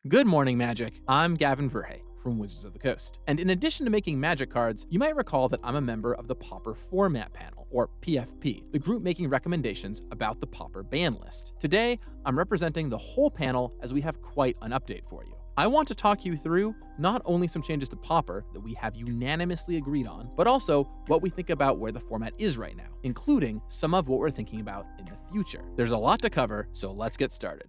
Good morning, Magic. I'm Gavin Verhey from Wizards of the Coast. And in addition to making Magic cards, you might recall that I'm a member of the Pauper Format Panel, or PFP, the group making recommendations about the Pauper ban list. Today, I'm representing the whole panel as we have quite an update for you. I want to talk you through not only some changes to Pauper that we have unanimously agreed on, but also what we think about where the format is right now, including some of what we're thinking about in the future. There's a lot to cover, so let's get started.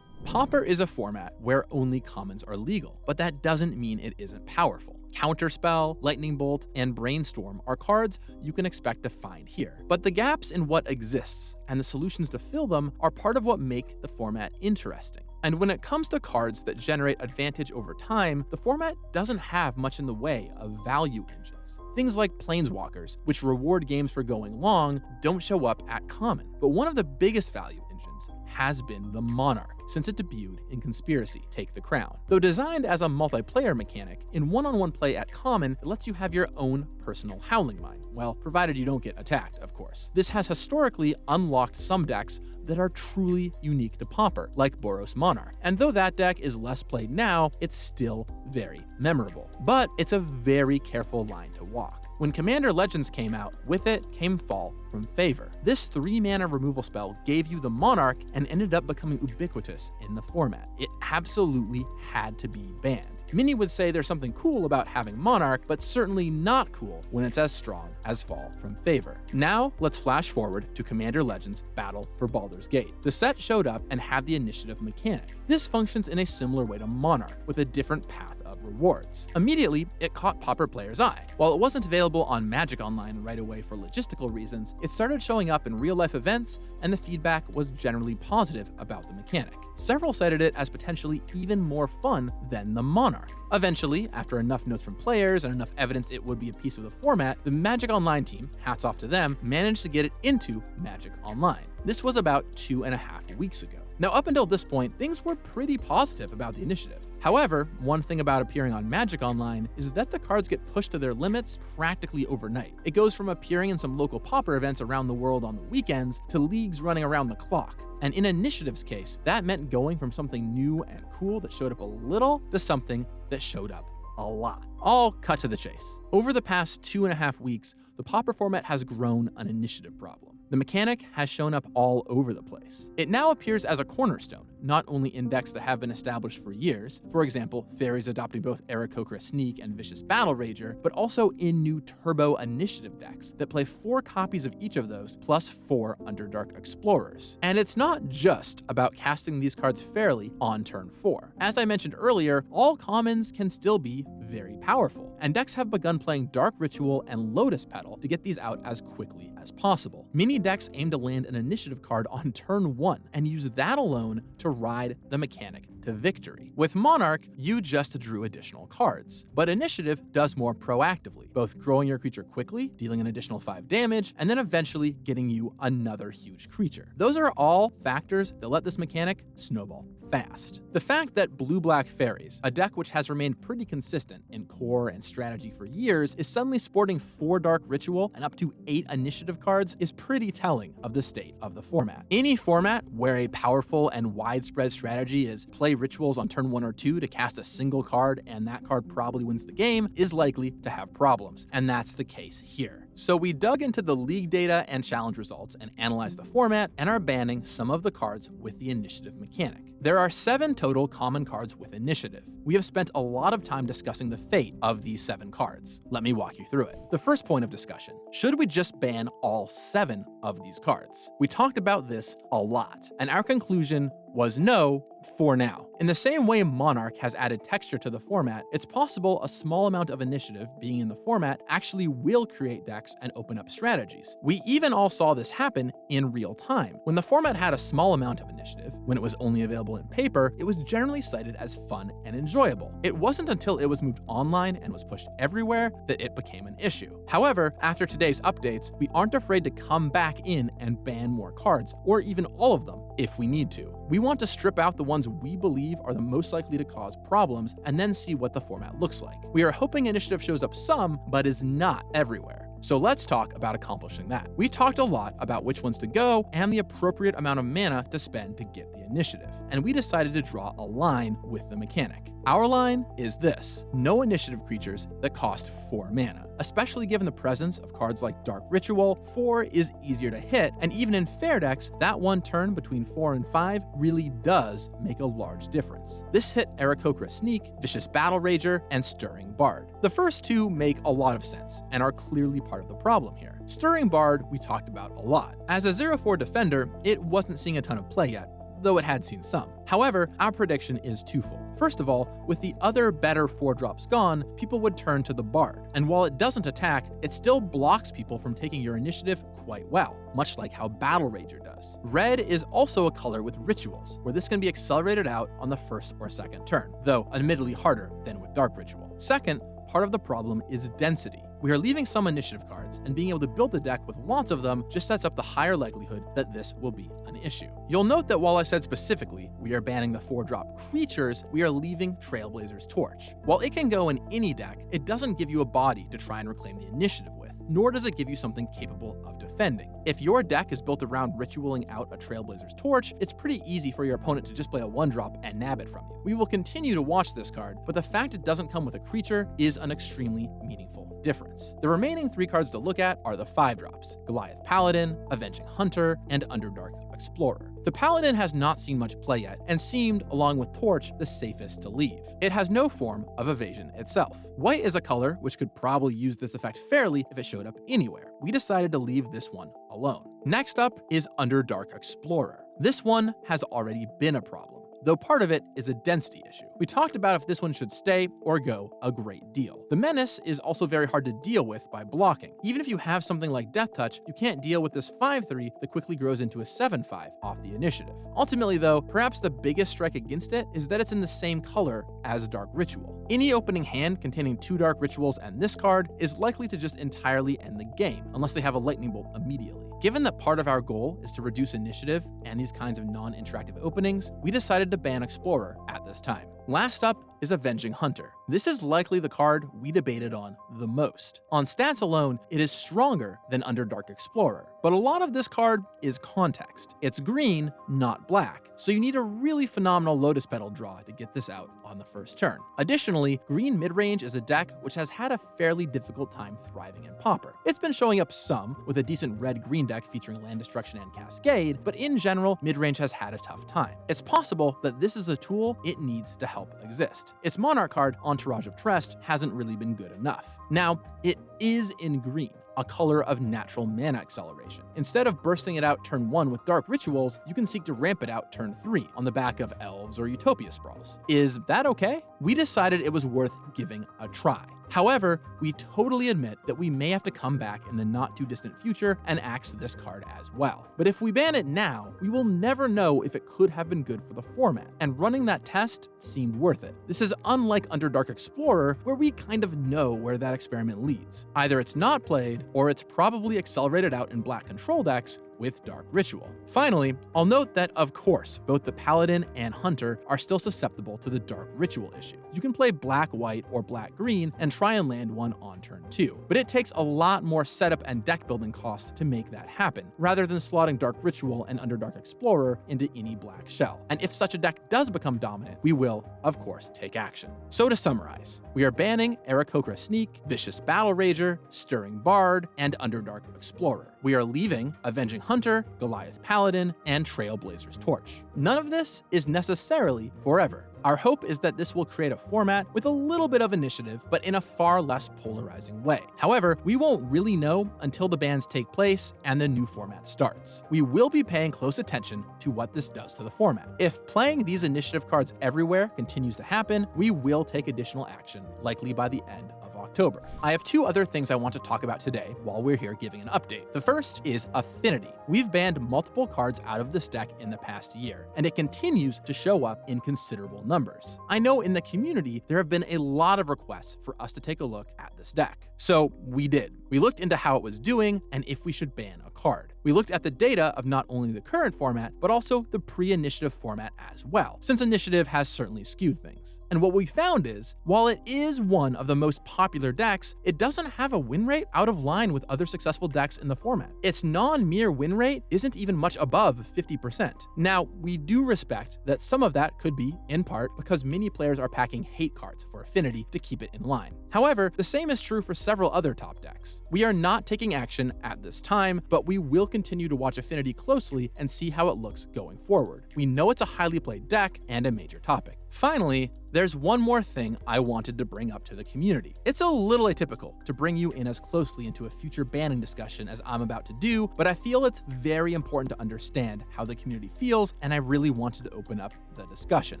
Pauper is a format where only commons are legal, but that doesn't mean it isn't powerful. Counterspell, Lightning Bolt, and Brainstorm are cards you can expect to find here. But the gaps in what exists and the solutions to fill them are part of what make the format interesting. And when it comes to cards that generate advantage over time, the format doesn't have much in the way of value engines. Things like Planeswalkers, which reward games for going long, don't show up at common. But one of the biggest value engines has been the Monarch, since it debuted in Conspiracy: Take the Crown. Though designed as a multiplayer mechanic, in one-on-one play at common, it lets you have your own personal Howling Mine. Well, provided you don't get attacked, of course. This has historically unlocked some decks that are truly unique to Pauper, like Boros Monarch. And though that deck is less played now, it's still very memorable. But it's a very careful line to walk. When Commander Legends came out, with it came Fall from Favor. This 3-mana removal spell gave you the Monarch and ended up becoming ubiquitous in the format. It absolutely had to be banned. Many would say there's something cool about having Monarch, but certainly not cool when it's as strong as Fall from Favor. Now, let's flash forward to Commander Legends Battle for Baldur's Gate. The set showed up and had the initiative mechanic. This functions in a similar way to Monarch, with a different path of rewards. Immediately, it caught Pauper players' eye. While it wasn't available on Magic Online right away for logistical reasons, it started showing up in real-life events, and the feedback was generally positive about the mechanic. Several cited it as potentially even more fun than the Monarch. Eventually, after enough notes from players and enough evidence it would be a piece of the format, the Magic Online team, hats off to them, managed to get it into Magic Online. This was about 2.5 weeks ago. Now, up until this point, things were pretty positive about the initiative. However, one thing about appearing on Magic Online is that the cards get pushed to their limits practically overnight. It goes from appearing in some local Pauper events around the world on the weekends to leagues running around the clock. And in Initiative's case, that meant going from something new and cool that showed up a little to something that showed up a lot. I'll cut to the chase. Over the past 2.5 weeks, the Pauper format has grown an initiative problem. The mechanic has shown up all over the place. It now appears as a cornerstone, not only in decks that have been established for years, for example, Fairies adopting both Aarakocra Sneak and Vicious Battle Rager, but also in new Turbo Initiative decks that play 4 copies of each of those, plus 4 Underdark Explorers. And it's not just about casting these cards fairly on turn 4. As I mentioned earlier, all commons can still be very powerful, and decks have begun playing Dark Ritual and Lotus Petal to get these out as quickly as possible. Many decks aim to land an initiative card on turn 1 and use that alone to ride the mechanic to victory. With Monarch, you just drew additional cards, but Initiative does more proactively, both growing your creature quickly, dealing an additional 5 damage, and then eventually getting you another huge creature. Those are all factors that let this mechanic snowball fast. The fact that Blue-Black Fairies, a deck which has remained pretty consistent in core and strategy for years, is suddenly sporting 4 Dark Ritual and up to 8 Initiative cards is pretty telling of the state of the format. Any format where a powerful and widespread strategy is play rituals on turn 1 or 2 to cast a single card and that card probably wins the game is likely to have problems, and that's the case here. So we dug into the league data and challenge results and analyzed the format and are banning some of the cards with the initiative mechanic. There are 7 total common cards with initiative. We have spent a lot of time discussing the fate of these 7 cards. Let me walk you through it. The first point of discussion: should we just ban all 7 of these cards? We talked about this a lot, and our conclusion was no, for now. In the same way Monarch has added texture to the format, it's possible a small amount of initiative being in the format actually will create decks and open up strategies. We even all saw this happen in real time. When the format had a small amount of initiative, when it was only available in paper, it was generally cited as fun and enjoyable. It wasn't until it was moved online and was pushed everywhere that it became an issue. However, after today's updates, we aren't afraid to come back in and ban more cards, or even all of them, if we need to. We want to strip out the ones we believe are the most likely to cause problems and then see what the format looks like. We are hoping initiative shows up some, but is not everywhere. So let's talk about accomplishing that. We talked a lot about which ones to go and the appropriate amount of mana to spend to get the initiative, and we decided to draw a line with the mechanic. Our line is this: no initiative creatures that cost 4 mana. Especially given the presence of cards like Dark Ritual, 4 is easier to hit, and even in fair decks, that one turn between 4 and 5 really does make a large difference. This hit Aarakocra Sneak, Vicious Battle Rager, and Stirring Bard. The first two make a lot of sense and are clearly part of the problem here. Stirring Bard we talked about a lot. As a 0/4 defender, it wasn't seeing a ton of play yet, though it had seen some. However, our prediction is twofold. First of all, with the other better 4-drops gone, people would turn to the Bard, and while it doesn't attack, it still blocks people from taking your initiative quite well, much like how Battle Rager does. Red is also a color with rituals, where this can be accelerated out on the first or second turn, though admittedly harder than with Dark Ritual. Second, part of the problem is density. We are leaving some initiative cards, and being able to build the deck with lots of them just sets up the higher likelihood that this will be an issue. You'll note that while I said specifically we are banning the 4-drop creatures, we are leaving Trailblazer's Torch. While it can go in any deck, it doesn't give you a body to try and reclaim the initiative with, nor does it give you something capable of defending. If your deck is built around ritualing out a Trailblazer's Torch, it's pretty easy for your opponent to just play a 1-drop and nab it from you. We will continue to watch this card, but the fact it doesn't come with a creature is an extremely meaningful difference. The remaining 3 cards to look at are the 5-drops: Goliath Paladin, Avenging Hunter, and Underdark Explorer. The Paladin has not seen much play yet, and seemed, along with Torch, the safest to leave. It has no form of evasion itself. White is a color which could probably use this effect fairly if it showed up anywhere. We decided to leave this one alone. Next up is Underdark Explorer. This one has already been a problem, though part of it is a density issue. We talked about if this one should stay or go a great deal. The menace is also very hard to deal with by blocking. Even if you have something like Death Touch, you can't deal with this 5/3 that quickly grows into a 7/5 off the initiative. Ultimately though, perhaps the biggest strike against it is that it's in the same color as Dark Ritual. Any opening hand containing 2 Dark Rituals and this card is likely to just entirely end the game, unless they have a Lightning Bolt immediately. Given that part of our goal is to reduce initiative and these kinds of non-interactive openings, we decided to ban Explorer at this time. Last up is Avenging Hunter. This is likely the card we debated on the most. On stats alone, it is stronger than Underdark Explorer, but a lot of this card is context. It's green, not black, so you need a really phenomenal Lotus Petal draw to get this out on the first turn. Additionally, green midrange is a deck which has had a fairly difficult time thriving in Pauper. It's been showing up some, with a decent red-green deck featuring Land Destruction and Cascade, but in general, midrange has had a tough time. It's possible that this is a tool it needs to help exist. Its Monarch card, Entourage of Trest, hasn't really been good enough. Now, it is in green, a color of natural mana acceleration. Instead of bursting it out turn 1 with Dark Rituals, you can seek to ramp it out turn 3 on the back of Elves or Utopia Sprawls. Is that okay? We decided it was worth giving a try. However, we totally admit that we may have to come back in the not too distant future and axe this card as well. But if we ban it now, we will never know if it could have been good for the format, and running that test seemed worth it. This is unlike Underdark Explorer, where we kind of know where that experiment leads. Either it's not played, or it's probably accelerated out in black control decks with Dark Ritual. Finally, I'll note that, of course, both the Paladin and Hunter are still susceptible to the Dark Ritual issue. You can play black-white or black-green and try and land one on turn 2, but it takes a lot more setup and deck building cost to make that happen, rather than slotting Dark Ritual and Underdark Explorer into any black shell. And if such a deck does become dominant, we will, of course, take action. So to summarize, we are banning Aarakocra Sneak, Vicious Battle Rager, Stirring Bard, and Underdark Explorer. We are leaving Avenging Hunter, Goliath Paladin, and Trailblazer's Torch. None of this is necessarily forever. Our hope is that this will create a format with a little bit of initiative, but in a far less polarizing way. However, we won't really know until the bans take place and the new format starts. We will be paying close attention to what this does to the format. If playing these initiative cards everywhere continues to happen, we will take additional action, likely by the end of October. I have 2 other things I want to talk about today while we're here giving an update. The first is Affinity. We've banned multiple cards out of this deck in the past year, and it continues to show up in considerable numbers. I know in the community there have been a lot of requests for us to take a look at this deck. So we did. We looked into how it was doing and if we should ban a card. We looked at the data of not only the current format, but also the pre-initiative format as well, since initiative has certainly skewed things. And what we found is, while it is one of the most popular decks, it doesn't have a win rate out of line with other successful decks in the format. Its non-mirror win rate isn't even much above 50%. Now, we do respect that some of that could be, in part, because many players are packing hate cards for Affinity to keep it in line. However, the same is true for several other top decks. We are not taking action at this time, but we will continue to watch Affinity closely and see how it looks going forward. We know it's a highly played deck and a major topic. Finally, there's one more thing I wanted to bring up to the community. It's a little atypical to bring you in as closely into a future banning discussion as I'm about to do, but I feel it's very important to understand how the community feels, and I really wanted to open up the discussion.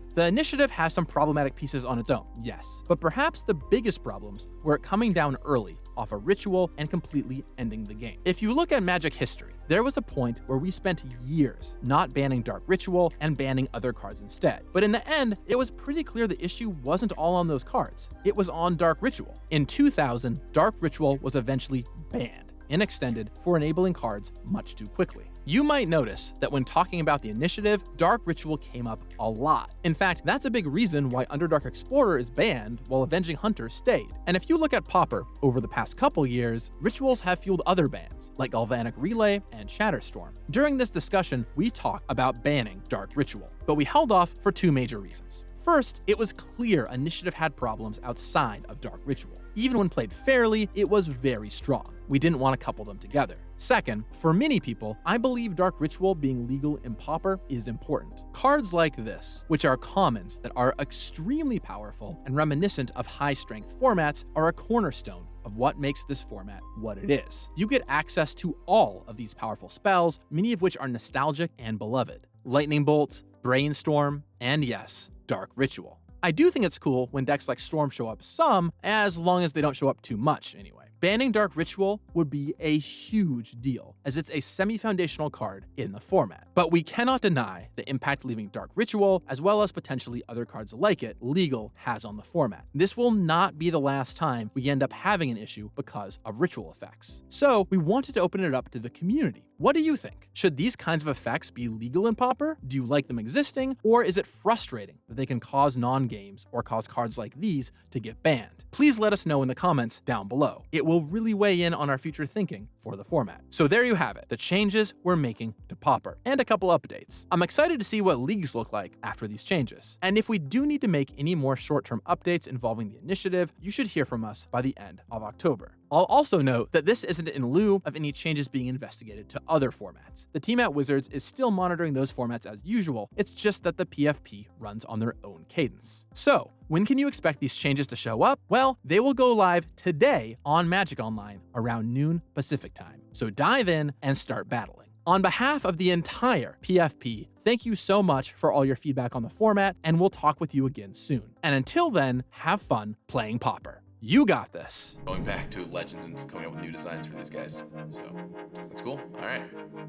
The initiative has some problematic pieces on its own, yes, but perhaps the biggest problems were it coming down early off a ritual and completely ending the game. If you look at Magic history, there was a point where we spent years not banning Dark Ritual and banning other cards instead. But in the end, it was pretty clear the issue wasn't all on those cards. It was on Dark Ritual. In 2000, Dark Ritual was eventually banned and extended for enabling cards much too quickly. You might notice that when talking about the initiative, Dark Ritual came up a lot. In fact, that's a big reason why Underdark Explorer is banned while Avenging Hunter stayed. And if you look at Pauper over the past couple years, rituals have fueled other bans, like Galvanic Relay and Shatterstorm. During this discussion, we talked about banning Dark Ritual, but we held off for two major reasons. First, it was clear Initiative had problems outside of Dark Ritual. Even when played fairly, it was very strong. We didn't want to couple them together. Second, for many people, I believe Dark Ritual being legal in Pauper is important. Cards like this, which are commons that are extremely powerful and reminiscent of high-strength formats, are a cornerstone of what makes this format what it is. You get access to all of these powerful spells, many of which are nostalgic and beloved. Lightning Bolt, Brainstorm, and yes, Dark Ritual. I do think it's cool when decks like Storm show up some, as long as they don't show up too much anyway. Banning Dark Ritual would be a huge deal, as it's a semi-foundational card in the format. But we cannot deny the impact leaving Dark Ritual, as well as potentially other cards like it, legal has on the format. This will not be the last time we end up having an issue because of ritual effects. So we wanted to open it up to the community. What do you think? Should these kinds of effects be legal in Pauper? Do you like them existing? Or is it frustrating that they can cause non-games or cause cards like these to get banned? Please let us know in the comments down below. It will really weigh in on our future thinking for the format. So there you have it, the changes we're making to Pauper, and a couple updates. I'm excited to see what leagues look like after these changes. And if we do need to make any more short-term updates involving the initiative, you should hear from us by the end of October. I'll also note that this isn't in lieu of any changes being investigated to other formats. The team at Wizards is still monitoring those formats as usual, it's just that the PFP runs on their own cadence. So, when can you expect these changes to show up? Well, they will go live today on Magic Online around noon Pacific time. So dive in and start battling. On behalf of the entire PFP, thank you so much for all your feedback on the format, and we'll talk with you again soon. And until then, have fun playing Pauper. You got this. Going back to Legends and coming up with new designs for these guys. So, that's cool. All right.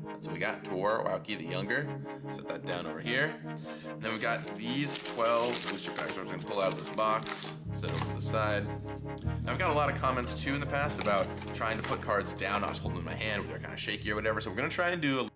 That's what we got. Tor, Wauki the Younger. Set that down over here. And then we got these 12 booster packs. We're just going to pull out of this box, set over to the side. Now, I've got a lot of comments, too, in the past about trying to put cards down, not just holding them in my hand, but they're kind of shaky or whatever. So we're going to try and do a